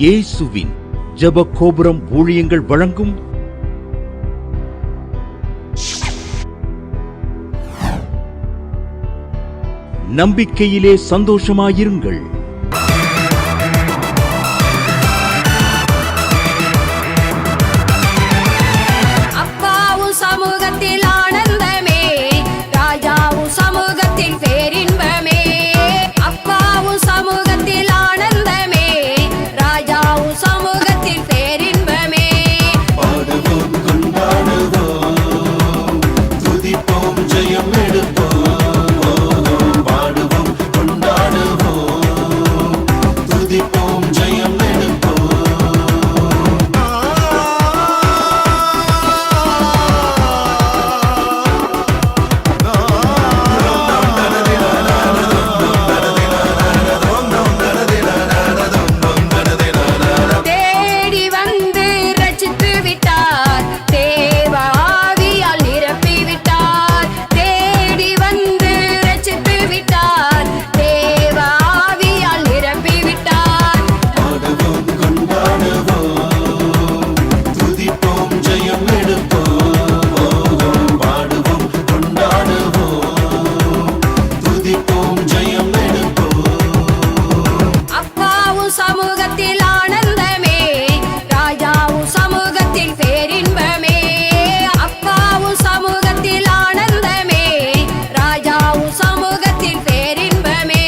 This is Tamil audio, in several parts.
இயேசுவின் ஜெப கோபுரம் ஊழியங்கள் வழங்கும் நம்பிக்கையிலே சந்தோஷமாயிருங்கள். அப்பாவும் சமூகத்தில் ஆனந்தமே, ராஜாவும் சமூகத்தில் பேரின்பமே. அப்பாவும் சமூகத்தில் ஆனந்தமே, ராஜாவும் சமூகத்தில் பேரின்பமே. பாடுவோம், கொண்டாடுவோம், துதிப்போம், ஜெயம் எடுப்போம். பாடுவோம், கொண்டாடுவோம், துதிப்போம், ஜெயம் தேடி வந்து ரட்சித்து விட்டார், தேவ ஆவியால் நிரப்பி விட்டார். தேடி வந்து ரட்சித்து விட்டார், தேவ ஆவியால் நிரப்பி விட்டார். பாடுவோம், கொண்டாடுவோம், துதிப்போம், ஜெயம் எடுப்போம். பாடுவோம், கொண்டாடுவோம், துதிப்போம், ஜெயம் எடுப்போம். அப்பாவும் சமூகத்தில் ஆனந்தமே, ராஜாவும் சமூகத்தில் பேரின்பமே. அப்பாவும் சமூகத்தில் ஆனந்தமே, ராஜாவும் சமூகத்தில் பேரின்பமே.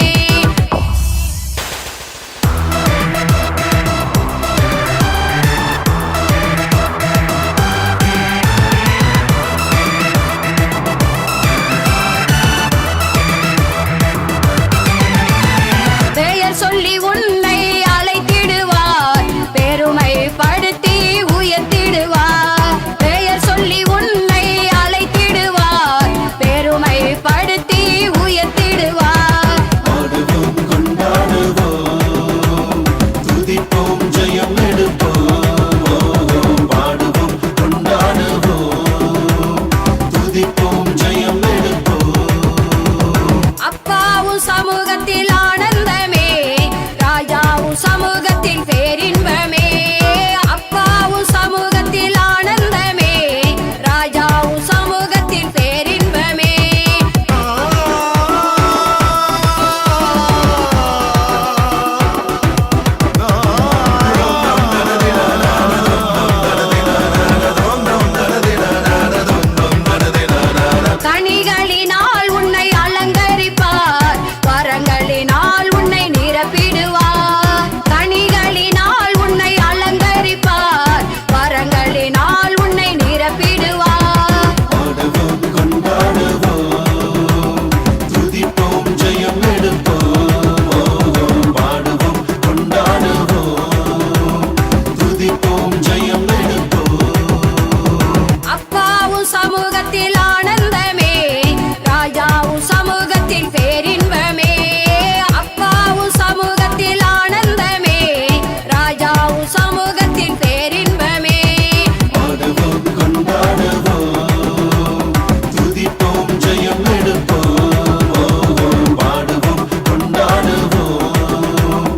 பெயர் சொல்லி உன்னை அழைத்திடுவார், பெருமைப்படுத்தி உயர்த்திடுவார். பெயர் சொல்லி உன்னை அழைத்திடுவார், பெருமைப்படுத்தி உயர்த்திடுவார். பாடுவோம், கொண்டாடுவோம், துதிப்போம், ஜெயம் எடுப்போம். பாடுவோம், கொண்டாடுவோம், துதிப்போம், ஜெயம் எடுப்போம். அப்பாவும் சமூகத்தில் ஆனந்தமே, ராஜாவும் சமூகத்தில் பேரின்பமே. அப்பாவும் சமூகத்தில் ஆனந்தமே, ராஜாவும் சமூகத்தில் பேரின்பமே. கனிகளினால் உன்னை அலங்கரிப்பார், வரங்களினால் உன்னை நிரப்பிடுவார். கனிகளினால் உன்னை அலங்கரிப்பார், வரங்களினால் உன்னை நிரப்பிடுவார். பாடுவோம், கொண்டாடுவோம், துதிப்போம், ஜெயம் எடுப்போம். பாடுவோம், கொண்டாடுவோம், துதிப்போம், ஜெயம் எடுப்போம். அப்பாவும் சமூகத்தில் ஆனந்தமே, ராஜாவும் சமூகத்தில் பேரின்பமே. அப்பாவும் சமூகத்தில் ஆனந்தமே, ராஜாவும் சமூகத்தில் பேரின்பமே. பாடுவோம், கொண்டாடுவோம், துதிப்போம், ஜெயம் எடுப்போம். பாடுவோம், கொண்டாடுவோம்,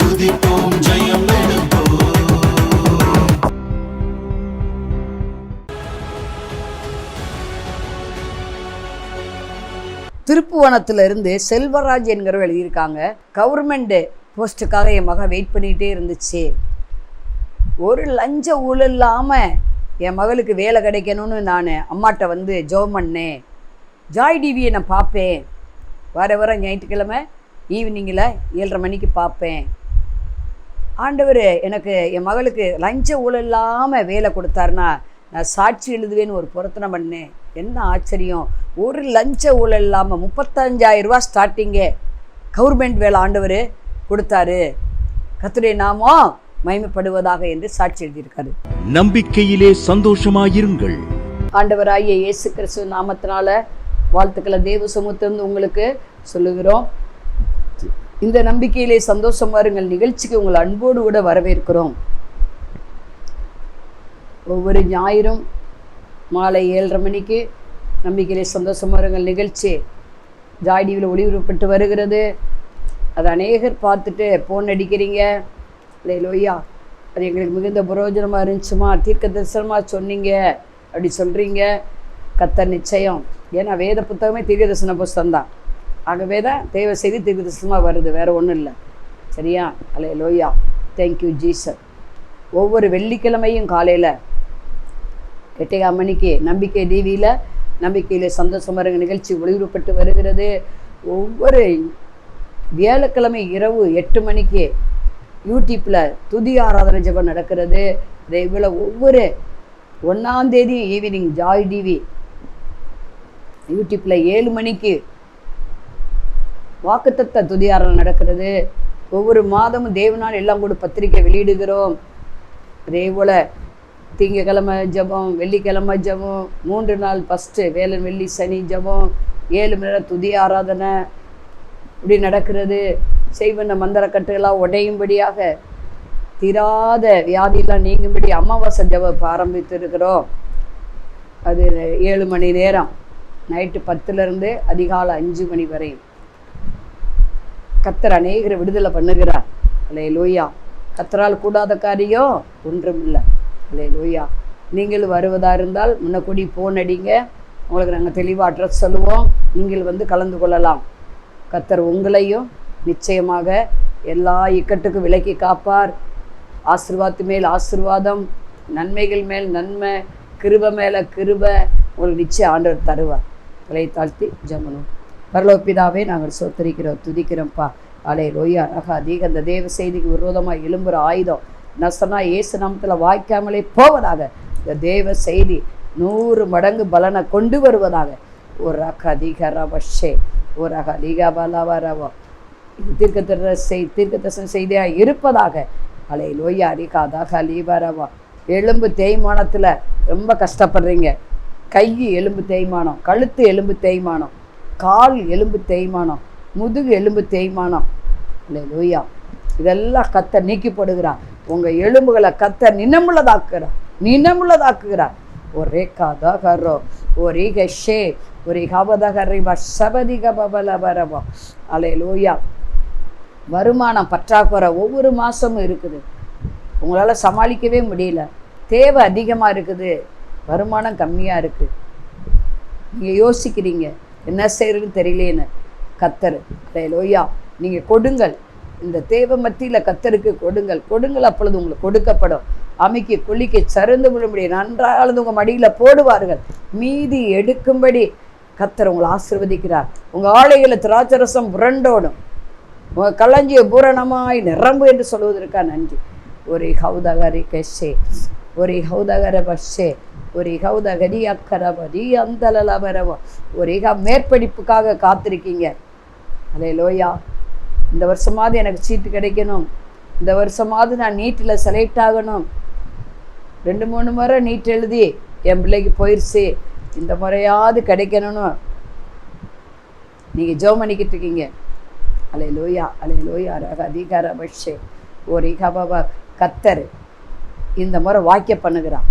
துதிப்போம், ஜெயம் எடுப்போம். திருப்புவனத்திலிருந்து செல்வராஜ் என்கிறவர் எழுதியிருக்காங்க. கவர்மெண்ட் போஸ்ட்டுக்காக என் மகன் வெயிட் பண்ணிகிட்டே இருந்துச்சு. ஒரு லஞ்ச ஊழல் இல்லாமல் என் மகளுக்கு வேலை கிடைக்கணும்னு நான் அம்மாட்ட வந்து ஜெபம் பண்ணேன். ஜாய் டிவியை நான் பார்ப்பேன், வர ஞாயிற்றுக்கிழமை ஈவினிங்கில் 7:30 மணிக்கு பார்ப்பேன். ஆண்டவர் எனக்கு என் மகளுக்கு லஞ்ச ஊழல் இல்லாமல் வேலை கொடுத்தாருன்னா நான் சாட்சி எழுதுவேன்னு ஒரு பொருத்தனை பண்ணேன். என்ன ஆச்சரியம், ஒரு லஞ்ச ஊழல் இல்லாமல் 35,000 ரூபா ஸ்டார்டிங்கே கவர்மெண்ட் வேலை ஆண்டவர் கொடுத்தாரு. கர்த்தருடைய நாமம் மகிமைப்படுவதாக என்று சாட்சி எழுதியிருக்காரு. நம்பிக்கையிலே சந்தோஷமாயிருங்கள். ஆண்டவராகிய இயேசு கிறிஸ்து நாமத்தினால வாழ்த்துக்களை தேவ சமூகத்திலிருந்து உங்களுக்கு சொல்லுகிறோம். இந்த நம்பிக்கையிலே சந்தோஷம் வாருங்கள் நிகழ்ச்சிக்கு உங்கள் அன்போடு கூட வரவேற்கிறோம். ஒவ்வொரு ஞாயிறும் மாலை 7:30 மணிக்கு நம்பிக்கையிலே சந்தோஷம் வாருங்கள் நிகழ்ச்சி ஜாய் டிவியில் ஒளிபரப்பப்பட்டு வருகிறது. அதை அநேகர் பார்த்துட்டு ஃபோன் அடிக்கிறீங்க, அல்லேலூயா. அது எங்களுக்கு மிகுந்த பிரயோஜனமாக இருந்துச்சுமா, தீர்க்க தரிசனமாக சொன்னீங்க அப்படி சொல்கிறீங்க. கர்த்தர் நிச்சயம், ஏன்னா வேத புத்தகமே தீர்க்க தரிசன புஸ்தகம் தான். ஆகவே தான் தேவ செய்தி தீர்க்க தரிசனமாக வருது, வேறு ஒன்றும் இல்லை. சரியா? அல்லேலூயா. Thank you Jesus. ஒவ்வொரு வெள்ளிக்கிழமையும் காலையில் 8:30 மணிக்கு நம்பிக்கை டிவியில் நம்பிக்கையில் சந்தோஷமரங்க நிகழ்ச்சி ஒளிபரப்பட்டு வருகிறது. ஒவ்வொரு வியாழக்கிழமை இரவு 8 மணிக்கு யூடியூப்பில் துதி ஆராதனை ஜெபம் நடக்கிறது. அதே போல் ஒவ்வொரு 1ஆம் தேதி ஈவினிங் ஜாய் டிவி யூடியூப்பில் 7 மணிக்கு வாக்குத்தத்த துதி ஆராதனை நடக்கிறது. ஒவ்வொரு மாதமும் தேவனால் எல்லாம் கூட பத்திரிக்கை வெளியிடுகிறோம். அதே போல் திங்கக்கிழமை ஜபம், வெள்ளிக்கிழமை ஜபம், 3 நாள் ஃபஸ்ட்டு வேலன் வெள்ளி சனி ஜபம், 7 மணி நேரம் துதி ஆராதனை இப்படி நடக்கிறது. செய்வன மந்திரக்கட்டுகளாக உடையும்படியாக, தீராத வியாதியெல்லாம் நீங்கும்படி அமாவாசை ஜபம் ஆரம்பித்து இருக்கிறோம். அது 7 மணி நேரம், நைட்டு 10லேருந்து அதிகாலை 5 மணி வரை கர்த்தர் அநேகரை விடுதலை பண்ணுகிறார். அல்லேலூயா. கர்த்தரால் கூடாத காரியம் ஒன்றும் இல்லை. அல்லேலூயா. நீங்கள் வருவதாக இருந்தால் முன்னக்கூடி ஃபோன் அடிங்க, உங்களுக்கு நாங்கள் தெளிவாக அட்ரஸ் சொல்லுவோம். நீங்கள் வந்து கலந்து கொள்ளலாம். கர்த்தர் உங்களையும் நிச்சயமாக எல்லா இக்கட்டுக்கும் விலக்கி காப்பார். ஆசீர்வாதத்து மேல் ஆசீர்வாதம், நன்மைகள் மேல் நன்மை, கிருபை மேலே கிருபை உங்களுக்கு நிச்சயம் ஆண்டவர் தருவார். தலை தாழ்த்தி ஜெபம். பரலோக பிதாவே, நாங்கள் சோத்தரிக்கிறோம், துதிக்கிறோம்ப்பா. அல்லேலூயா. அதிக அந்த தேவ செய்திக்கு விரோதமாக எழும்புகிற ஆயுதம் நசனா இயேசு நாமத்தில் வாய்க்காமலே போவதாக. இந்த தேவ செய்தி 100 மடங்கு பலனை கொண்டு வருவதாக. ஒரு அதிகரவஷே ஒரு அதிகபலவரவோ இது தீர்க்கதரிசன செய்தியாக இருப்பதாக. அல்லேலூயா. அரிகாதாக அலீபரவா. எலும்பு தேய்மானத்தில் ரொம்ப கஷ்டப்படுறீங்க. கை எலும்பு தேய்மானம், கழுத்து எலும்பு தேய்மானம், கால் எலும்பு தேய்மானம், முதுகு எலும்பு தேய்மானம். அல்லேலூயா. இதெல்லாம் கர்த்தர் நீக்கி போடுகிறார். உங்கள் எலும்புகளை கர்த்தர் நினமுள்ளதாக்குகிறார். ஒரே காதகரோ ஒரு ஷே ஒரு கபதகரிவா சபதிக பபலபரவா. அல்லேலூயா. வருமானம் பற்றாக்குறை ஒவ்வொரு மாதமும் இருக்குது. உங்களால் சமாளிக்கவே முடியல. தேவை அதிகமாக இருக்குது, வருமானம் கம்மியாக இருக்குது. நீங்கள் யோசிக்கிறீங்க என்ன செய்யறதுன்னு தெரியலேன்னு. கர்த்தர் அல்லேலூயா. நீங்கள் கொடுங்கள், இந்த தேவை மத்தியில் கர்த்தருக்கு கொடுங்கள். அப்பொழுது உங்களுக்கு கொடுக்கப்படும். அமைக்கி குளிக்க சருந்து விழும்படி நன்றாக உங்கள் மடியில் போடுவார்கள். மீதி எடுக்கும்படி கர்த்தர் உங்களை ஆசீர்வதிக்கிறார். உங்கள் ஆலைகளை திராட்சரசம் புரண்டோடும், உங்கள் களஞ்சிய பூரணமாய் நிரம்பு என்று சொல்வதற்காக நன்றி. ஒரு ஹவுதகரி கஷே ஒரு ஹவுதகர பஷே ஒரு ஹவுதகரி அக்கரபதி அந்தலபரவோ ஒரு மேற்படிப்புக்காக காத்திருக்கீங்க. அல்லேலூயா. இந்த வருஷமாவது எனக்கு சீட்டு கிடைக்கணும், இந்த வருஷமாவது நான் நீட்டில் செலக்ட் ஆகணும். 2-3 முறை நீட் எழுதி என் பிள்ளைக்கு போயிடுச்சு, இந்த முறையாவது கிடைக்கணும்னு நீங்கள் ஜெபம் பண்ணிக்கிட்டு இருக்கீங்க. அல்லேலூயா. அல்லேலூயா. அதிகார பஷே ஒரு ஹபபா. கர்த்தர் இந்த முறை வாக்கிய பண்ணுகிறார்.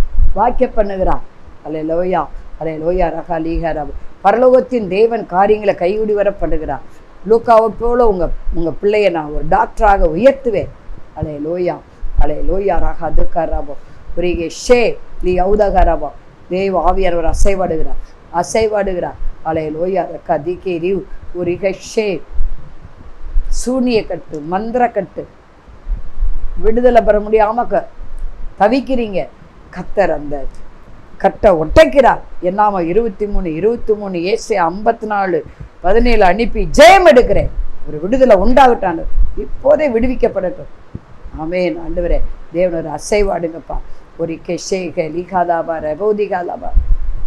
அல்லேலூயா. அல்லேலூயா. ரகலீகரப். பரலோகத்தின் தேவன் காரியங்களை கைவிடி வர பண்ணுகிறார். லூக்காவை போல உங்கள் பிள்ளையை நான் ஒரு டாக்டராக உயர்த்துவேன். அல்லேலூயா. அல்லேலூயா. ரகதுகரபோ புரிகே ஷே லி ஔதகரபோ. தேவ ஆவியானவர் அசைவாடுகிறார். அல்லேலூயா. ரகதிகேரி ஒரு ஷே. சூனிய கட்டு, மந்திர கட்டு, விடுதலை பெற முடியாமல் தவிக்கிறீங்க. கர்த்தர் அந்த கட்டை ஒட்டைக்கிறார். என்னாம 23 ஏசாயா 54:17 அனுப்பி ஜெயம் எடுக்கிறேன். ஒரு விடுதலை உண்டாகட்டான், இப்போதே விடுவிக்கப்படட்டும். ஆமேன். ஆண்டவரே, தேவனோட அசைவாடுங்கப்பா. ஒரு கெஷேக லீகாதாபா ரபோதிகாதாபா.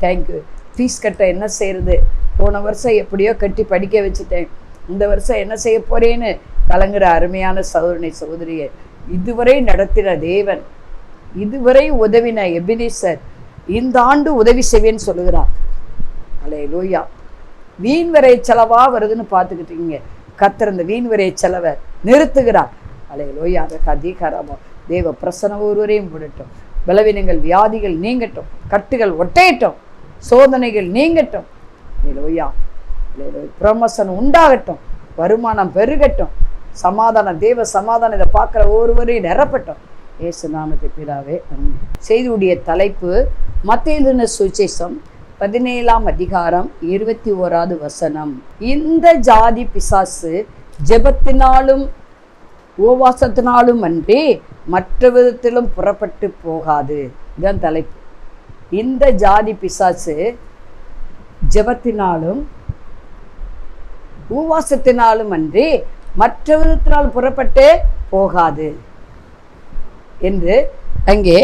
தேங்க்யூ. ஃபீஸ் கட்ட என்ன செய்யறது? போன வருஷம் எப்படியோ கட்டி படிக்க வச்சுட்டேன், இந்த வருஷம் என்ன செய்ய போறேன்னு கலங்குற அருமையான சகோதரியை இதுவரை நடத்தின தேவன், இதுவரை உதவின எபினேசர் இந்த ஆண்டு உதவி செய்வேன்னு சொல்லுகிறார். அல்லேலூயா. வீண் வரை செலவா வருதுன்னு பார்த்துக்கிட்டீங்க. கர்த்தர் இந்த வீண் வரை செலவை நிறுத்துகிறார். அல்லேலூயா. அதிகாரமா தேவ பிரசன்னம் ஒருவரையும் விடட்டும். பலவீனங்கள் வியாதிகள் நீங்கட்டும், கட்டுகள் ஒட்டையட்டும், சோதனைகள் நீங்கட்டும். அல்லேலூயா. ப்ரமோஷன் உண்டாகட்டும், வருமானம் பெருகட்டும். சமாதானம், தேவ சமாதானம் இதை பார்க்குற ஒருவரையும் நிரப்பட்டோம். இயேசு நாமத்தை பிதாவே ஆமென். செய்தியுடைய தலைப்பு மத்தேயு சுவிசேஷம் 17ஆம் அதிகாரம் 21வது வசனம். இந்த ஜாதி பிசாசு ஜெபத்தினாலும் உபவாசத்தினாலும் அன்றி மற்ற விதத்திலும் புறப்பட்டு போகாது. இதுதான் தலைப்பு. இந்த ஜாதி பிசாசு ஜெபத்தினாலும் உபவாசத்தினாலும் அன்றி மற்ற விதத்தினால் புறப்பட்டு போகாது என்று அங்கே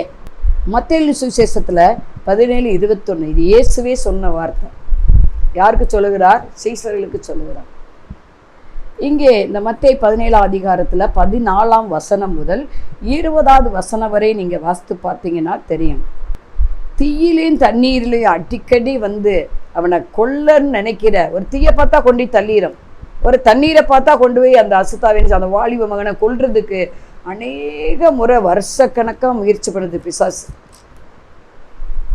மத்தேயு சுவிசேஷத்தில் 17:21 இது இயேசுவே சொன்ன வார்த்தை. யாருக்கு சொல்லுகிறார்? சீசர்களுக்கு சொல்லுகிறார். இங்கே இந்த மத்தேயு 17ஆம் அதிகாரத்தில் 14ஆம் வசனம் முதல் 20வது வசனம் வரை நீங்கள் வாசித்து பார்த்தீங்கன்னா தெரியும். தீயிலையும் தண்ணீரிலையும் அடிக்கடி வந்து அவனை கொல்லன்னு நினைக்கிற ஒரு தீயை பார்த்தா கொண்டு தள்ளிடும், ஒரு தண்ணீரை பார்த்தா கொண்டு போய் அந்த அசுத்தாவின் அந்த வாலிப மகனை கொல்றதுக்கு அநேக முறை வருஷக்கணக்காக முயற்சி பண்ணுது பிசாசு.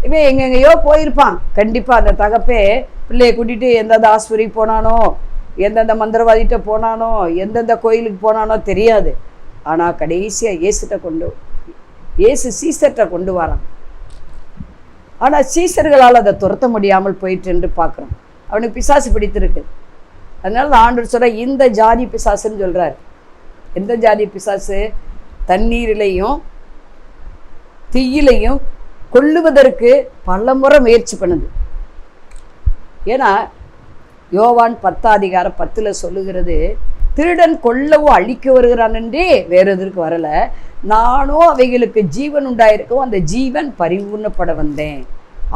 இவன் எங்கெங்கேயோ போயிருப்பான். கண்டிப்பாக அந்த தகப்பே பிள்ளையை கூட்டிகிட்டு எந்தெந்த ஆஸ்பத்திரிக்கு போனானோ, எந்தெந்த மந்திரவாதிகிட்ட போனானோ, எந்தெந்த கோயிலுக்கு போனானோ தெரியாது. ஆனால் கடைசியாக இயேசு சீசர்கிட்ட கொண்டு வரான். ஆனால் சீசர்களால் அதை துரத்த முடியாமல் போயிட்டு என்று பார்க்குறோம். அவனுக்கு பிசாசு பிடித்திருக்கு. அதனால ஆண்டவர் சொல்ற இந்த ஜாதி பிசாசுன்னு சொல்கிறார். எந்த ஜாதி பிசாசு? தண்ணீரிலையும் தீயிலையும் கொல்லுவதற்கு பல முறை முயற்சி பண்ணுது. ஏன்னா யோவான் 10ஆம் அதிகாரம் 10 சொல்லுகிறது, திருடன் கொல்லவும் அழிக்க வருகிறான் என்றே வேற எதற்கு வரல, நானும் அவைகளுக்கு ஜீவன் உண்டாயிருக்கவும் அந்த ஜீவன் பரிபூர்ணப்பட வந்தேன்.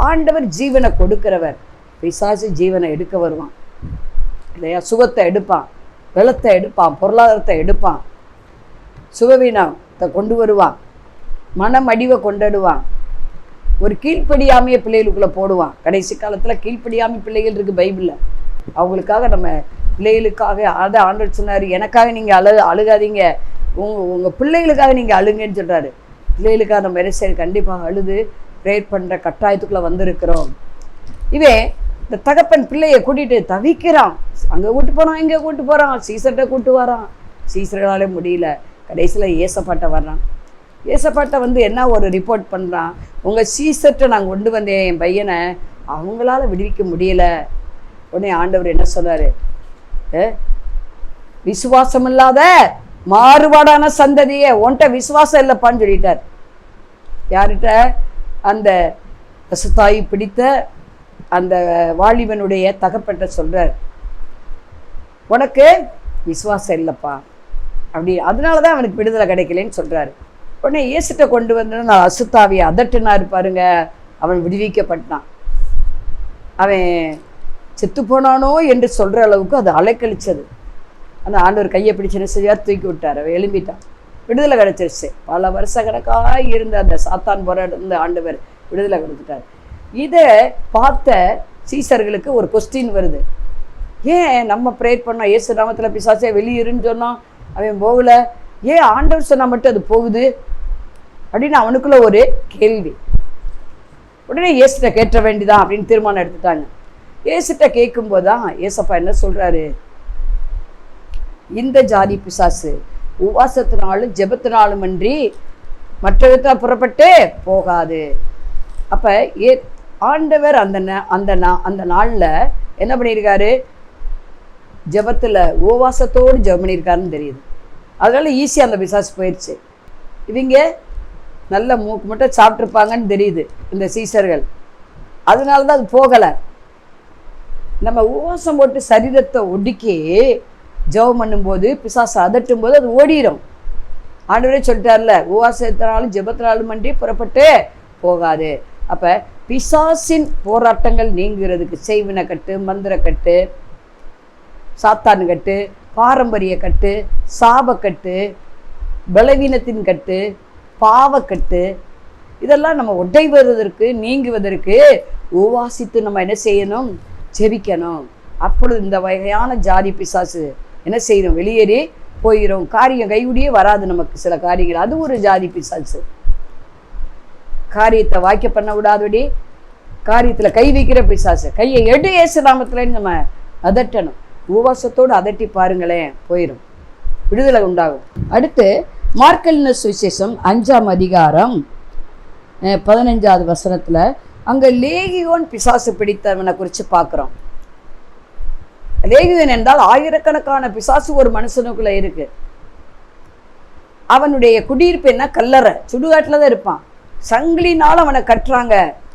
ஆண்டவர் ஜீவனை கொடுக்கிறவர். பிசாசு ஜீவனை எடுக்க வருவான் இல்லையா? சுகத்தை எடுப்பான், வெள்ளத்தை எடுப்பான், பொருளாதாரத்தை எடுப்பான், சுகவீனத்தை கொண்டு வருவான், மனமடிவை கொண்டாடுவான், ஒரு கீழ்ப்படியாமையை பிள்ளைகளுக்குள்ளே போடுவான். கடைசி காலத்தில் கீழ்ப்படியாமை பிள்ளைகள் இருக்குது பைபிளில். அவங்களுக்காக நம்ம பிள்ளைகளுக்காக அதை ஆண்டவர் சொன்னார், எனக்காக நீங்கள் அழுகாதீங்க, உங்கள் பிள்ளைகளுக்காக நீங்கள் அழுங்கன்னு சொல்கிறாரு. பிள்ளைகளுக்காக நம்ம சரி கண்டிப்பாக அழுது ப்ரேயர் பண்ணுற கட்டாயத்துக்குள்ளே வந்திருக்கிறோம். இவன் இந்த தகப்பன் பிள்ளையை கூட்டிகிட்டு தவிக்கிறான். அங்கே கூட்டு போகிறான், இங்கே கூட்டு போகிறான், சீசர்கிட்ட கூட்டு வரான். சீசர்களாலே முடியல. கடைசியில் ஏசப்பாட்ட வர்றான். ஏசப்பாட்ட வந்து என்ன ஒரு ரிப்போர்ட் பண்ணுறான், உங்கள் சீசர்கிட்ட நான் கொண்டு வந்தேன் என் பையனை, அவங்களால விடுவிக்க முடியலை. உடனே ஆண்டவர் என்ன சொன்னார்? விசுவாசம் இல்லாத மாறுபாடான சந்ததியே, உன்கிட்ட விசுவாசம் இல்லைப்பான்னு சொல்லிட்டார். யார்கிட்ட? அந்த அசுத்தாயி பிடித்த அந்த வாலிபனுடைய தகப்பட்ட சொல்கிறார், உனக்கு விசுவாசம் இல்லைப்பா அப்படி, அதனால தான் அவனுக்கு விடுதலை கிடைக்கலன்னு சொல்கிறாரு. உடனே இயேசுட்ட கொண்டு வந்து நான் அசுத்தாவியை அதட்டுனாரு பாருங்க, அவன் விடுவிக்கப்பட்டான். அவன் செத்து போனானோ என்று சொல்கிற அளவுக்கு அது அலைக்கழிச்சது. அந்த ஆண்டவர் கையை பிடிச்சு என்ன செய்யார்? தூக்கி விட்டார். அவன் எழும்பிட்டான், விடுதலை கிடைச்சிருச்சு. பல வருஷ கணக்காக இருந்த அந்த சாத்தான் போராட்ட ஆண்டவர் விடுதலை கொடுத்துட்டார். இதை பார்த்த சீசர்களுக்கு ஒரு கொஸ்டின் வருது, ஏன் நம்ம ப்ரேயர் பண்ணோம் இயேசு நாமத்தில் பிசாசே வெளியேறுன்னு சொன்னோம், அவன் போகல, ஏன் ஆண்டவர் சொன்னால் மட்டும் அது போகுது அப்படின்னு அவனுக்குள்ள ஒரு கேள்வி. உடனே இயேசுட்ட கேட்ட வேண்டிதான் அப்படின்னு தீர்மானம் எடுத்துட்டாங்க. இயேசுட்ட கேட்கும்போது தான் ஏசப்பா என்ன சொல்கிறாரு, இந்த ஜாதி பிசாசு உபவாசத்தினாலும் ஜெபத்தினாலும் அன்றி மற்ற விதத்தில் புறப்பட்டு போகாது. அப்போ ஆண்டவர் அந்த நாளில் என்ன பண்ணியிருக்காரு? ஜெபத்தில் உபவாசத்தோடு ஜெபம் பண்ணியிருக்காருன்னு தெரியுது. அதனால ஈஸியாக அந்த பிசாசு போயிடுச்சு. இவங்க நல்ல மூக்கு மட்டும் சாப்பிட்ருப்பாங்கன்னு தெரியுது இந்த சீசர்கள், அதனால தான் அது போகலை. நம்ம உபவாசம் போட்டு சரீரத்தை ஒடுக்கி ஜெபம் பண்ணும்போது பிசாசு அதட்டும் போது அது ஓடிடும். ஆண்டவரே சொல்லிட்டார்ல, உபவாசத்தினாலும் ஜெபத்தினாலும் அன்றி புறப்பட்டு போகாது. அப்போ பிசாசின் போராட்டங்கள் நீங்கிறதுக்கு செய்வின கட்டு, மந்திர கட்டு, சாத்தானு கட்டு, பாரம்பரிய கட்டு, சாபக்கட்டு, பலவீனத்தின் கட்டு, பாவக்கட்டு, இதெல்லாம் நம்ம உடைவதற்கு நீங்குவதற்கு உபவாசித்து நம்ம என்ன செய்யணும்? ஜெபிக்கணும். அப்பொழுது இந்த வகையான ஜாதி பிசாசு என்ன செய்யணும்? வெளியேறி போயிடும். காரியம் கைவிடியே வராது நமக்கு சில காரியங்கள். அது ஒரு ஜாதி பிசாசு. காரியத்தை வாய்க்க பண்ண விடாதபடி காரியத்தில் கை வைக்கிற பிசாசு. கையை இயேசு நாமத்தில் நம்ம அதட்டணும். உபவாசத்தோடு அதட்டி பாருங்களேன், போயிடும். விடுதலை உண்டாகும். அடுத்து மார்க்கெலின சுவிசேஷம் 5ஆம் அதிகாரம் 15வது வசனத்தில் அங்கே லேகியோன் பிசாசு பிடித்தவனை குறித்து பார்க்குறோம். லேகியோன் என்றால் ஆயிரக்கணக்கான பிசாசு ஒரு மனுஷனுக்குள்ளே இருக்கு. அவனுடைய குடியிருப்பு என்ன? கல்லறை, சுடுகாட்டில் தான் இருப்பான். சங்கிலினால் அவனை கட்டுறாங்க,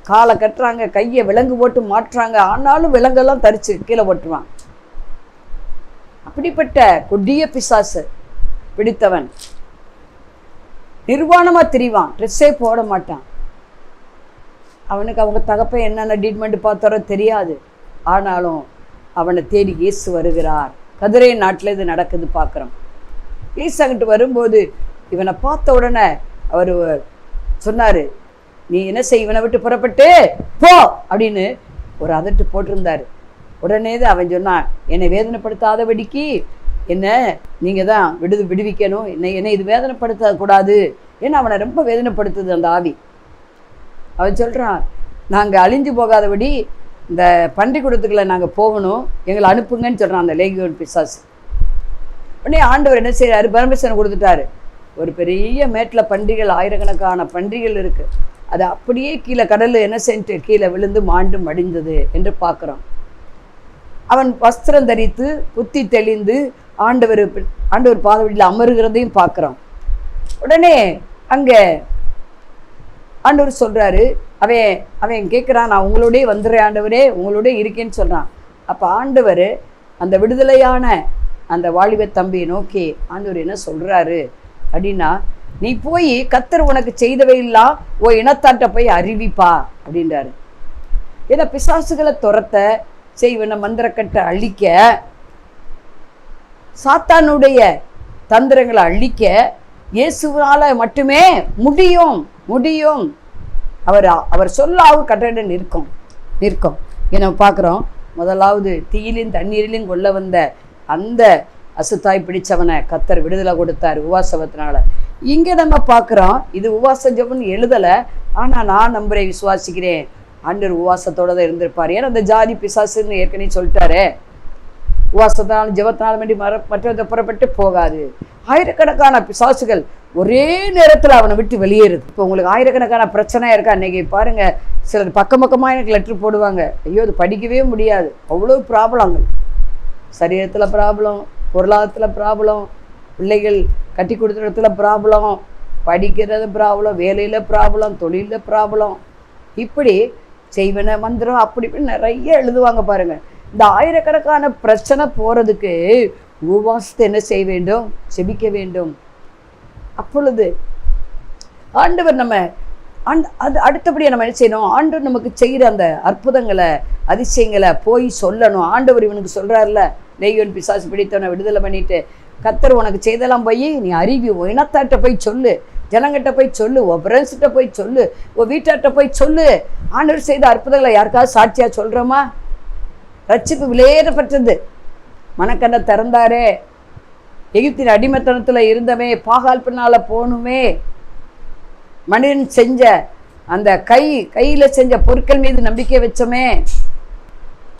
காலை கட்டுறாங்க, கையை விலங்கு போட்டு மாட்டுறாங்க. ஆனாலும் விலங்கெல்லாம் தரிச்சு கீழே போட்டுருவான். அப்படிப்பட்ட கொடிய பிசாசு பிடித்தவன் நிர்வாணமாக திரிவான், ட்ரெஸ்ஸே போட மாட்டான். அவனுக்கு அவங்க தகப்பை என்னென்ன ட்ரீட்மெண்ட் பார்த்தாரோ தெரியாது. ஆனாலும் அவனை தேடி இயேசு வருகிறார். கதிரை நாட்டில் இது நடக்குது பார்க்குறோம். இயேசு அங்கிட்டு வரும்போது இவனை பார்த்த உடனே அவர் சொன்னார், நீ என்ன செய், இவனை விட்டு புறப்பட்டு போ அப்படின்னு ஒரு அதட்டு போட்டிருந்தார். உடனே தான் அவன் சொன்னான், என்னை வேதனைப்படுத்தாதபடிக்கு என்ன நீங்கள் தான் விடுவிக்கணும், என்னை இது வேதனைப்படுத்தக்கூடாது. ஏன்னா அவனை ரொம்ப வேதனைப்படுத்துது அந்த ஆவி. அவன் சொல்கிறான், நாங்கள் அழிஞ்சு போகாதபடி இந்த பன்றிக்கூடத்துக்குள்ள நாங்கள் போகணும், எங்களை அனுப்புங்கன்னு சொல்கிறான் அந்த லேகியோன் பிசாசு. உடனே ஆண்டவர் என்ன செய்கிறாரு, பர்மிஷன் கொடுத்துட்டாரு. ஒரு பெரிய மேட்டில் பன்றிகள், ஆயிரக்கணக்கான பன்றிகள் இருக்குது. அது அப்படியே கீழே கடலில் என்ன செஞ்சு கீழே விழுந்து மாண்டு மடிந்தது என்று பார்க்குறோம். அவன் வஸ்திரம் தரித்து புத்தி தெளிந்து ஆண்டவர் பாதவடியில் அமருகிறதையும் பார்க்குறோம். உடனே அங்கே ஆண்டவர் சொல்கிறாரு, அவன் கேட்குறான், நான் உங்களோடய வந்துடுறேன் ஆண்டவரே, உங்களோடய இருக்கேன்னு சொல்கிறான். அப்போ ஆண்டவர் அந்த விடுதலையான அந்த வாலிப தம்பியை நோக்கி ஆண்டவர் என்ன சொல்கிறாரு அப்படின்னா, நீ போய் கர்த்தர் உனக்கு செய்தவையெல்லாம் ஓ இனத்தாட்ட போய் அறிவிப்பா அப்படின்றாரு. ஏன்னா பிசாசுகளை துரத்த, செய்வன மந்திரக்கட்டை அழிக்க, சாத்தானுடைய தந்திரங்களை அழிக்க இயேசுவால மட்டுமே முடியும். அவர் சொல்லாவு கட்டளை நிற்கும். ஏன்னா பார்க்குறோம், முதலாவது தீயிலும் தண்ணீரிலும் கொள்ள வந்த அந்த அசுத்தாய் பிடிச்சவனை கர்த்தர் விடுதலை கொடுத்தார் உபவாசத்தினால. இங்கே நம்ம பார்க்குறோம், இது உபவாச ஜெபம்னு எழுதலை, ஆனால் நான் நம்புறேன், விசுவாசிக்கிறேன், ஆண்டவர் உபவாசத்தோடு தான் இருந்திருப்பார். ஏன்னா அந்த ஜாதி பிசாசுன்னு ஏற்கனவே சொல்லிட்டாரு. உபவாசத்தினாலும் ஜெபத்தினாலும் வேண்டி மற்றவத்தை புறப்பட்டு போகாது. ஆயிரக்கணக்கான பிசாசுகள் ஒரே நேரத்தில் அவனை விட்டு வெளியேறுது. இப்போ உங்களுக்கு ஆயிரக்கணக்கான பிரச்சனையாக இருக்கா? அன்றைக்கி பாருங்கள், சிலர் பக்கமாக எனக்கு லெட்ரு போடுவாங்க, ஐயோ அது படிக்கவே முடியாது, அவ்வளோ ப்ராப்ளங்கள், சரீரத்தில் ப்ராப்ளம், பொருளாதாரத்தில் ப்ராப்ளம், பிள்ளைகள் கட்டி கொடுத்த இடத்துல ப்ராப்ளம், படிக்கிறது ப்ராப்ளம், வேலையில் ப்ராப்ளம், தொழிலில் ப்ராப்ளம், இப்படி செய்வன மந்திரம் அப்படி இப்படி நிறைய எழுதுவாங்க பாருங்கள். இந்த ஆயிரக்கணக்கான பிரச்சனை போகிறதுக்கு உபவாசத்தை என்ன செய்ய வேண்டும்? செபிக்க வேண்டும். அப்பொழுது ஆண்டவர் அது அடுத்தபடியாக நம்ம என்ன செய்யணும்? ஆண்டவர் நமக்கு செய்கிற அந்த அற்புதங்களை, அதிசயங்களை போய் சொல்லணும். ஆண்டவர் இவனுக்கு சொல்கிறார்ல, லேகியோன் பிசாசு பிடித்தவனை விடுதலை பண்ணிட்டு, கர்த்தர் உனக்கு செய்தெல்லாம் போய் நீ அறிவி, இனத்தாட்ட போய் சொல்லு, ஜனங்கிட்ட போய் சொல்லு, உன் ஃப்ரெண்ட்ஸ்கிட்ட போய் சொல்லு, உன் வீட்டாட்ட போய் சொல்லு. ஆண்டவர் செய்த அற்புதங்களை யாருக்காவது சாட்சியாக சொல்கிறோமா? ரட்சிப்பு விலையேறப்பட்டது. மனக்கண்ணை திறந்தாரே, எகிப்தின் அடிமைத்தனத்தில் இருந்தமே, பாகால் பின்னால் போகணுமே, மனிதன் செஞ்ச அந்த கையில் செஞ்ச பொருட்கள் மீது நம்பிக்கை வச்சோமே,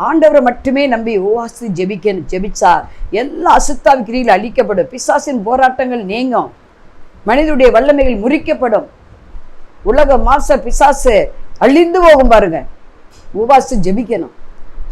ஆண்டவரை மட்டுமே நம்பி உவாசி ஜெபிச்சா எல்லா அசுத்தாவி கிரியில் அழிக்கப்படும், பிசாசின் போராட்டங்கள் நீங்கும், மனிதனுடைய வல்லமைகள் முறிக்கப்படும், உலக மாச பிசாசு அழிந்து போகும். பாருங்க, உவாசி ஜெபிக்கணும்.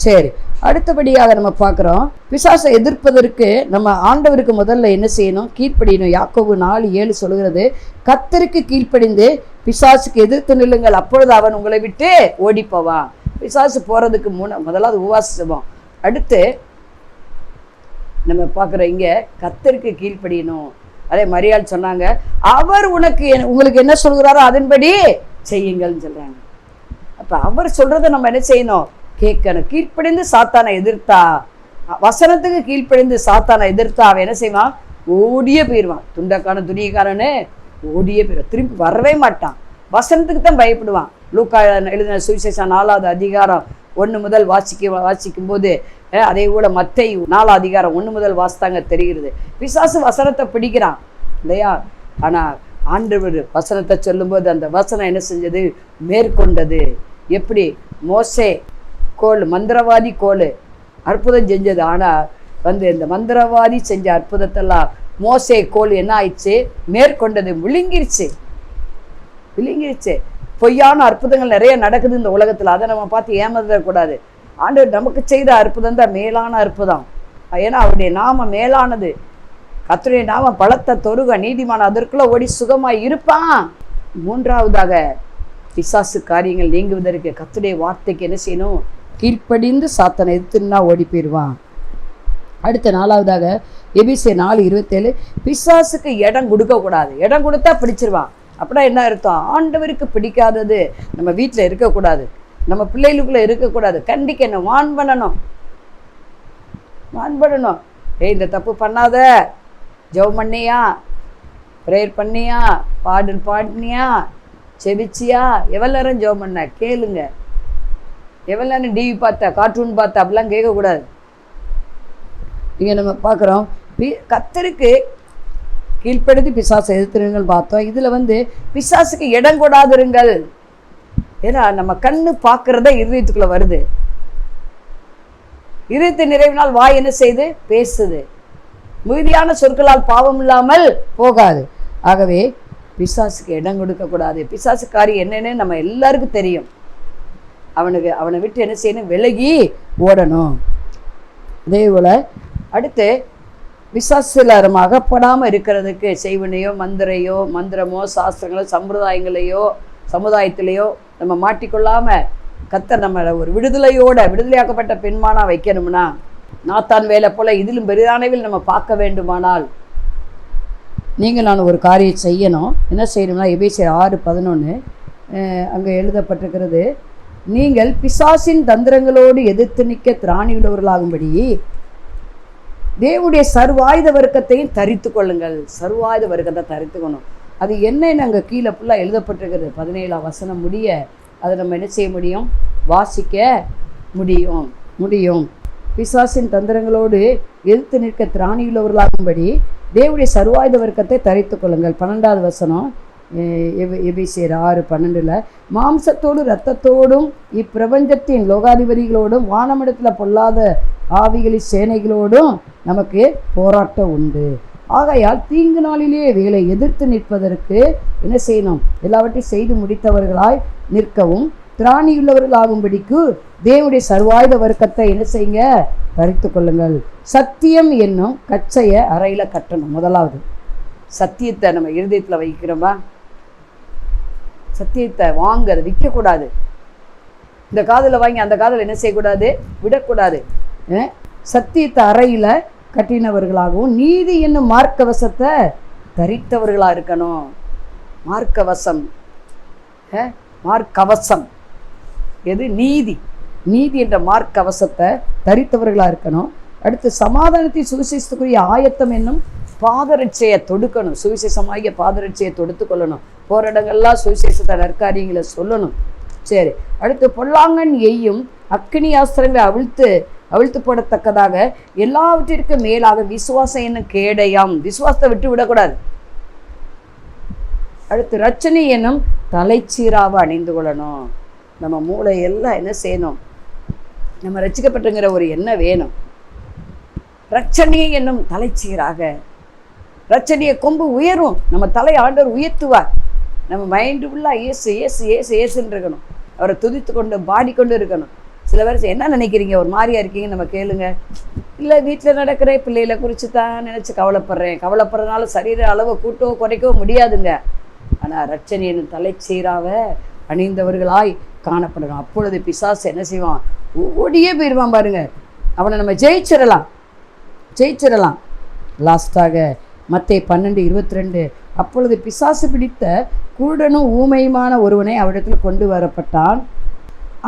சரி, அடுத்தபடியாக நம்ம பார்க்குறோம், பிசாசை எதிர்ப்பதற்கு நம்ம ஆண்டவருக்கு முதல்ல என்ன செய்யணும்? கீழ்ப்படியணும். யாக்கோபு 4:7 சொல்கிறது, கர்த்தருக்கு கீழ்ப்படிந்து பிசாசுக்கு எதிர்த்து நில்லுங்கள், அப்பொழுது அவன் உங்களை விட்டு ஓடி போவான். பிசாசு போகிறதுக்கு முதலாவது உபவாசம் செய்வோம். அடுத்து நம்ம பார்க்குறோம், இங்கே கர்த்தருக்கு கீழ்ப்படியணும். அதே மரியாள் சொன்னாங்க, அவர் உங்களுக்கு என்ன சொல்கிறாரோ அதன்படி செய்யுங்கள்னு சொல்கிறாங்க. அப்போ அவர் சொல்கிறத நம்ம என்ன செய்யணும்? கேட்கணும். கீழ்ப்படிந்து சாத்தானை எதிர்த்தா, வசனத்துக்கு கீழ்ப்படிந்து சாத்தானை எதிர்த்தா அவன் என்ன செய்வான்? ஓடியே போயிடுவான். துண்டக்கான துணியக்காரன்னு ஓடியே போயிடுவான், திரும்பி வரவே மாட்டான். வசனத்துக்கு தான் பயப்படுவான். லூக்கா எழுதின சுவிசேஷம் 4வது அதிகாரம் 1 முதல் வாசிக்கும் போது, அதே போல மத்தேயு 4 அதிகாரம் 1 முதல் வாசித்தாங்க தெரிகிறது. பிசாசு வசனத்தை பிடிக்கிறான் இல்லையா? ஆனால் ஆண்டவர் வசனத்தை சொல்லும்போது அந்த வசனம் என்ன செஞ்சது? மேற்கொண்டது. எப்படி? மோசே மந்திரவாதி அற்புதம் செஞ்சது. ஆனால் இந்த மந்திரவாதி செஞ்ச அற்புதத்தெல்லாம் மோசே கோல் என்ன ஆயிடுச்சு? மேற்கொண்டது, விழுங்கிருச்சு. பொய்யான அற்புதங்கள் நிறைய நடக்குது இந்த உலகத்தில். அதை நம்ம பார்த்து ஏமாறக்கூடாது. ஆண்டவர் நமக்கு செய்த அற்புதம் தான் மேலான அற்புதம். ஏன்னா அவருடைய நாமம் மேலானது. கர்த்தருடைய நாமம் பலத்த தொருக, நீதிமான் அதற்குள்ள ஓடி சுகமாய் இருப்பான். மூன்றாவதாக, பிசாசு காரியங்கள் நீங்குவதற்கு கர்த்தருடைய வார்த்தைக்கு என்ன செய்யணும்? கீழ்ப்படிந்து சாத்தானை எதிர்த்துன்னா ஓடி போயிடுவான். அடுத்த நாலாவதாக எபேசியர் 4:27, பிசாசுக்கு இடம் கொடுக்கக்கூடாது. இடம் கொடுத்தா பிடிச்சிருவான். அப்படின்னா என்ன அர்த்தம்? ஆண்டவருக்கு பிடிக்காதது நம்ம வீட்டில் இருக்கக்கூடாது, நம்ம பிள்ளைகளுக்குள்ளே இருக்கக்கூடாது. கண்டிக்கணும், வான் பண்ணணும். இந்த தப்பு பண்ணாத, ஜெபம் பண்ணியா, ப்ரேயர் பண்ணியா, பாடல் பாடினியா, செபிச்சியா, எவ்வளோ நேரம் ஜெபம் பண்ண கேளுங்க. எவ்வளோ நேரம் டிவி பார்த்தா, கார்ட்டூன் பார்த்தா, அப்படிலாம் கேட்கக்கூடாது. இங்கே நம்ம பார்க்குறோம், கர்த்தருக்கு கீழ்ப்படுத்தி பிசாசை எதிர்த்துருங்கள் பார்த்தோம். இதில் பிசாசுக்கு இடம் கொடாதிருங்கள். ஏன்னா நம்ம கண்ணு பார்க்குறத இருதயத்துக்குள்ளே வருது. இருதயத்தை நிறைவினால் வாய் என்ன செய்து பேசுது. மிகுதியான சொற்களால் பாவம் இல்லாமல் போகாது. ஆகவே பிசாசுக்கு இடம் கொடுக்கக்கூடாது. பிசாசு காரியம் என்னன்னு நம்ம எல்லாருக்கும் தெரியும். அவனை விட்டு என்ன செய்யணும்? விலகி ஓடணும். அதே போல் அடுத்து பிசாசில் நம்ம அகப்படாமல் இருக்கிறதுக்கு செய்வனையோ மந்திரமோ சாஸ்திரங்களோ சமுதாயத்திலேயோ நம்ம மாட்டிக்கொள்ளாமல் கர்த்தர் நம்மளை ஒரு விடுதலையாக்கப்பட்ட பெண்மானா வைக்கணும்னா, நாத்தான் வேலை போல இதிலும் பெரிதானவில் நம்ம பார்க்க வேண்டுமானால் நான் ஒரு காரியம் செய்யணும். என்ன செய்யணும்னா, எபேசியர் 6:11 அங்கே எழுதப்பட்டிருக்கிறது, நீங்கள் பிசாசின் தந்திரங்களோடு எதிர்த்து நிற்க திராணியுள்ளவர்களாகும்படி தேவனுடைய சர்வாயுத வர்க்கத்தையும் தரித்து கொள்ளுங்கள். சர்வாயுத வர்க்கத்தை தரித்துக்கணும். அது என்னன்னு அங்கே கீழே ஃபுல்லாக எழுதப்பட்டிருக்கிறது. 17ஆம் வசனம் முடிய அதை நம்ம என்ன செய்ய முடியும்? வாசிக்க முடியும். பிசாசின் தந்திரங்களோடு எதிர்த்து நிற்க திராணியுள்ளவர்களாகும்படி தேவனுடைய சர்வாயுத வர்க்கத்தை தரித்து கொள்ளுங்கள். 12ஆவது வசனம் எபேசியர் 6:12, மாம்சத்தோடு இரத்தத்தோடும் இப்பிரபஞ்சத்தின் லோகாதிபதிகளோடும் வானமிடத்தில் பொல்லாத ஆவிகளின் சேனைகளோடும் நமக்கு போராட்டம் உண்டு. ஆகையால் தீங்கு நாளிலே இவைகளை எதிர்த்து நிற்பதற்கு என்ன செய்யணும்? எல்லாவற்றையும் செய்து முடித்தவர்களாய் நிற்கவும் திராணியுள்ளவர்களாகும்படிக்கு தேவனுடைய சர்வாயுத வர்க்கத்தை என்ன செய்யுங்க? தரித்து கொள்ளுங்கள். சத்தியம் என்னும் கச்சையை அறையில் கட்டணும். முதலாவது சத்தியத்தை நம்ம இருதயத்தில் வைக்கிறோமா? சத்தியத்தை அதை விற்கக்கூடாது. இந்த காதில் வாங்கி அந்த காதில் என்ன செய்யக்கூடாது? விடக்கூடாது. சத்தியத்தை அறையில் கட்டினவர்களாகவும் நீதி என்னும் மார்க்கவசத்தை தரித்தவர்களாக இருக்கணும். மார்க்கவசம் எது? நீதி என்ற மார்க்கவசத்தை தரித்தவர்களாக இருக்கணும். அடுத்து சமாதானத்தின் சுவிசேஷத்துக்குரிய ஆயத்தம் என்னும் பாதரட்சையை தொடுக்கணும். சுவிசேஷமாகிய பாதரட்சையை தொடுத்து கொள்ளணும். போகிற இடங்கள்லாம் சுவிசேஷத்தை நற்காரியங்களை சொல்லணும். சரி, அடுத்து பொல்லாங்கன் எய்யும் அக்கினி ஆஸ்திரங்களை அவிழ்த்து போடத்தக்கதாக எல்லாவற்றிற்கும் மேலாக விசுவாசம் என்னும் கேடயம். விசுவாசத்தை விட்டு விடக்கூடாது. அடுத்து ரட்சணை என்னும் தலைச்சீராவை அணிந்து கொள்ளணும். நம்ம மூளையெல்லாம் என்ன செய்யணும்? நம்ம ரட்சிக்கப்பட்டுங்கிற ஒரு எண்ணம் வேணும். ரட்சணை என்னும் தலைச்சீராக, ரட்சணிய கொம்பு உயரும். நம்ம தலை ஆண்டவர் உயர்த்துவார். நம்ம மைண்டு ஃபுல்லாக ஏசுன்னு இருக்கணும். அவரை துதித்து கொண்டு பாடிக்கொண்டு இருக்கணும். சில பேர் என்ன நினைக்கிறீங்க, ஒரு மாதிரியா இருக்கீங்க, நம்ம கேளுங்க. இல்லை, வீட்டில் நடக்கிற பிள்ளைகளை குறித்து தான் நினச்சி கவலைப்படுறதுனால சரீர அளவை கூட்டவோ குறைக்கவோ முடியாதுங்க. ஆனால் ரட்சணியின் தலைச்சீராக அணிந்தவர்களாய் காணப்படணும். அப்பொழுது பிசாசு என்ன செய்வான்? ஓடியே போயிடுவான் பாருங்க. அவனை நம்ம ஜெயிச்சிடலாம். லாஸ்டாக மத்தேயு 12:22, அப்பொழுது பிசாசு பிடித்த குருடனும் ஊமையுமான ஒருவனை அவரிடத்தில் கொண்டு வரப்பட்டான்.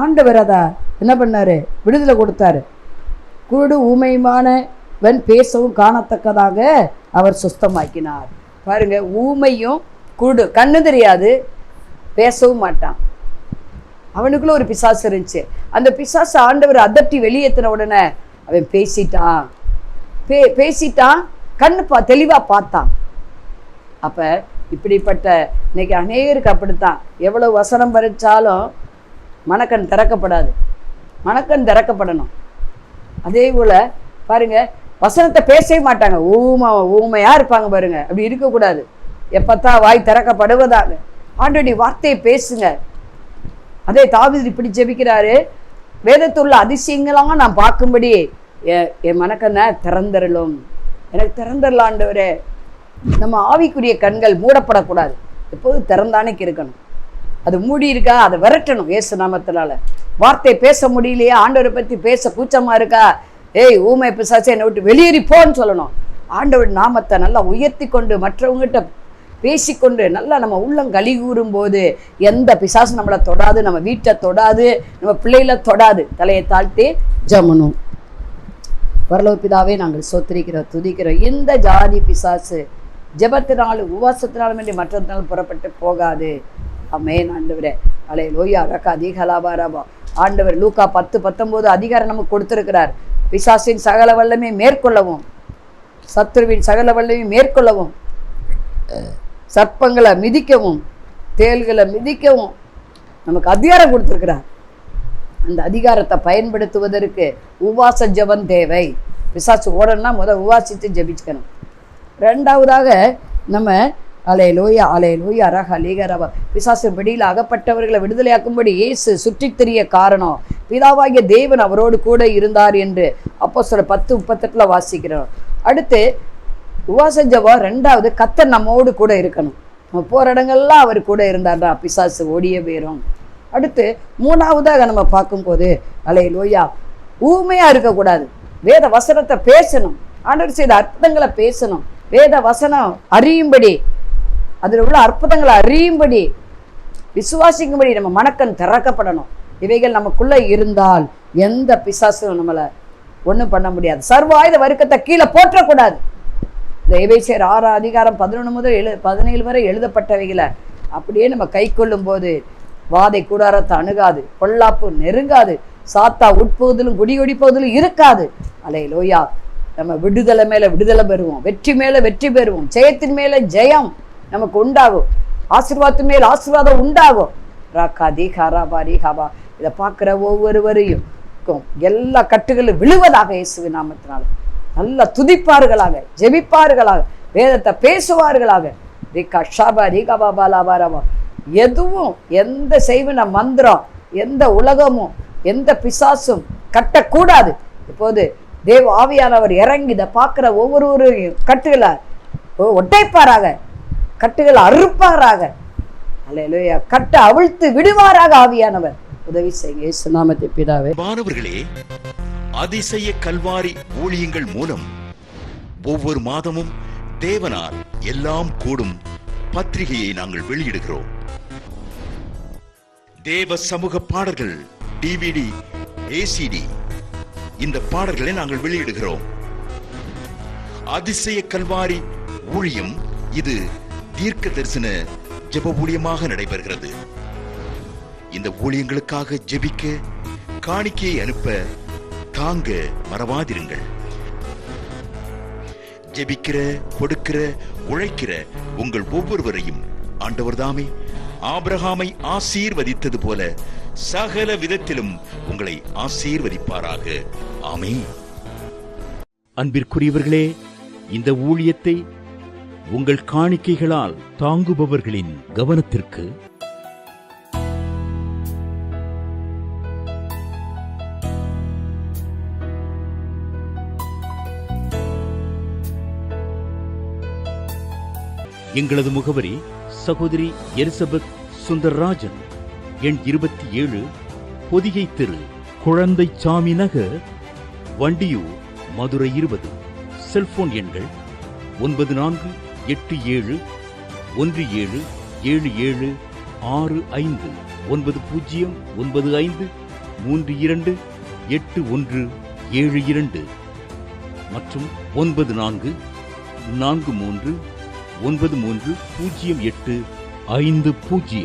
ஆண்டவர் அதை என்ன பண்ணார்? விடுதலை கொடுத்தாரு. குருடு ஊமையுமானவன் பேசவும் காணத்தக்கதாக அவர் சுத்தமாக்கினார். பாருங்க, ஊமையும் குருடு, கண்ணு தெரியாது, பேசவும் மாட்டான். அவனுக்குள்ள ஒரு பிசாசு இருந்துச்சு. அந்த பிசாசு ஆண்டவர் அதட்டி வெளியேற்றின உடனே அவன் பேசிட்டான், கண்ணு தெளிவாக பார்த்தான். அப்போ இப்படிப்பட்ட இன்னைக்கு அநேகருக்கு அப்படித்தான். எவ்வளவு வசனம் பறிச்சாலும் மனக்கண் திறக்கப்படணும். அதே போல் பாருங்க, வசனத்தை பேசவே மாட்டாங்க, ஊமையா இருப்பாங்க பாருங்க. அப்படி இருக்கக்கூடாது. எப்பத்தான் வாய் திறக்கப்படுவதாக ஆண்டவருடைய வார்த்தையை பேசுங்க. அதே தாவீது இப்படி ஜெபிக்கிறாரு, வேதத்துள்ள அதிசயங்களாக நான் பார்க்கும்படி என் மனக்கண்ணை திறந்தரலும், எனக்கு திறந்தரலாம் ஆண்டவரே. நம்ம ஆவிக்குரிய கண்கள் மூடப்படக்கூடாது, எப்போதும் திறந்தானே இருக்கணும். அது மூடி இருக்கா, அதை விரட்டணும் இயேசு நாமத்தினால. வார்த்தை பேச முடியலையா, ஆண்டவரை பற்றி பேச கூச்சமா இருக்கா, ஏய் ஊமை பிசாசே என்னை விட்டு வெளியேறிப்போன்னு சொல்லணும். ஆண்டவர் நாமத்தை நல்லா உயர்த்தி கொண்டு மற்றவங்ககிட்ட பேசிக்கொண்டு நல்லா நம்ம உள்ளம் கலி கூறும் போது எந்த பிசாசும் நம்மளை தொடாது, நம்ம வீட்டை தொடாது, நம்ம பிள்ளைகளை தொடாது. தலையை தாழ்த்தி ஜெபணும். பரலோக பிதாவே, நாங்கள் சோத்திரிக்கிறோம், துதிக்கிறோம். இந்த ஜாதி பிசாசு ஜெபத்தினாலும் உபவாசத்தினாலும் என்று மற்றத்தினாலும் புறப்பட்டு போகாது. ஆமென் ஆண்டவரே. அல்லேலூயா. ரக்கா அதிகலாபாராபா. ஆண்டவர் லூக்கா 10:19 அதிகாரம் நமக்கு கொடுத்திருக்கிறார். பிசாசின் சகல வல்லமை மேற்கொள்ளவும், சத்துருவின் சகல வல்லமை மேற்கொள்ளவும், சர்ப்பங்களை மிதிக்கவும், தேள்களை மிதிக்கவும் நமக்கு அதிகாரம் கொடுத்திருக்கிறார். அந்த அதிகாரத்தை பயன்படுத்துவதற்கு உபவாச ஜெபம் தேவை. பிசாசு ஓடணும்னா உபவாசித்து ஜெபிச்சுக்கணும். ரெண்டாவதாக நம்ம அல்லேலூயா அல்லேலூயா ரஹ லீகரவ பிசாசு பிடியில் அகப்பட்டவர்களை விடுதலையாக்கும்படி இயேசு சுற்றித் திரிய காரணம் பிதாவாகிய தேவன் அவரோடு கூட இருந்தார் என்று அப்போஸ்தலர் 10:38 வாசிக்கிறோம். அடுத்து உபவாச ஜெபம். ரெண்டாவது, கர்த்தர் நம்மோடு கூட இருக்கணும். நம்ம போகிற இடங்கள்லாம் அவர் கூட இருந்தார்னா பிசாசு ஓடிய போயிடும். அடுத்து மூணாவதாக நம்ம பார்க்கும்போது அல்லேலூயா, ஊமையா இருக்கக்கூடாது. வேத வசனத்தை பேசணும். ஆண்டவர் செய்த அற்புதங்களை பேசணும். வேத வசனம் அறியும்படி, அதில் உள்ள அற்புதங்களை அறியும்படி, விசுவாசிக்கும்படி நம்ம மனக்கண் திறக்கப்படணும். இவைகள் நமக்குள்ள இருந்தால் எந்த பிசாசும் நம்மளை ஒன்றும் பண்ண முடியாது. சர்வாயுத வர்க்கத்தை கீழே போற்றக்கூடாது. இந்த எபேசியர் 6 அதிகாரம் 11 முதல் 17 வரை எழுதப்பட்டவைகளை அப்படியே நம்ம கை கொள்ளும் போது வாதை கூடாரத்தை அணுகாது, பொல்லாப்பு நெருங்காது, சாத்தா உட்போதிலும் குடியொடிப்போதிலும் இருக்காது. அல்லேலூயா. நம்ம விடுதலை மேல விடுதலை பெறுவோம், வெற்றி மேல வெற்றி பெறுவோம், ஜெயத்தின் மேல ஜெயம் நமக்கு உண்டாகும், ஆசீர்வாதத்தின் மேல் ஆசீர்வாதம் உண்டாகும். ராக்காதி ஹாராபாரி ஹாபா. இதை பார்க்குற ஒவ்வொருவரையும் எல்லா கட்டுகளும் விழுவதாக இயேசுவின் நாமத்தினால நல்லா துதிப்பார்களாக, ஜெபிப்பார்களாக, வேதத்தை பேசுவார்களாக. ரிகா ஷாபா ரிகா பாபா லாபாராபா. எதுவும் எந்த செய்வன மந்திரம், எந்த உலகமும் எந்த பிசாசும் கட்டக்கூடாது. இப்போது தேவ ஆவியானவர் இறங்கி இதை பார்க்குற ஒவ்வொருவரையும் கட்டுகளை ஒட்டைப்பாராக, கட்டுகளை அறுப்பாராக. அல்லேலூயா. கட்டை அவிழ்த்து விடுவாராக ஆவியானவர். உதவி செய்யுங்க இயேசு நாமத்தை பிதாவே. மாணவர்களே, அதிசய கல்வாரி ஊழியங்கள் மூலம் ஒவ்வொரு மாதமும் தேவனால் எல்லாம் கூடும் பத்திரிகையை நாங்கள் வெளியிடுகிறோம். தேவ சமூக பாடல்கள் DVD, ACD இந்த பாடல்களை நாங்கள் வெளியிடுகிறோம். அதிசய கல்வாரி ஊழியம் இது தீர்க்க தரிசன ஜெப ஊழியமாக நடைபெறுகிறது. இந்த ஊழியங்களுக்காக ஜெபிக்க, காணிக்கையை அனுப்ப தாங்க மறவாதிருங்கள். ஜெபிக்கிற, கொடுக்கிற, உழைக்கிற உங்கள் ஒவ்வொருவரையும் ஆண்டவர் தாமே ஆபிரகாமை ஆசீர்வதித்தது போல சகல விதத்திலும் உங்களை ஆசீர்வதிப்பாராக. ஆமென். அன்பிற்குரியவர்களே, இந்த ஊழியத்தை உங்கள் காணிக்கைகளால் தாங்குபவர்களின் கவனத்திற்கு எங்களது முகவரி சகோதரி எலிசபெத் சுந்தர்ராஜன், எண் 27, பொதிகை தெரு, குழந்தைச்சாமி நகர், வண்டியூர், மதுரை 20. செல்போன் எண்கள் 9484177765, 9095328172 மற்றும் 9443930850.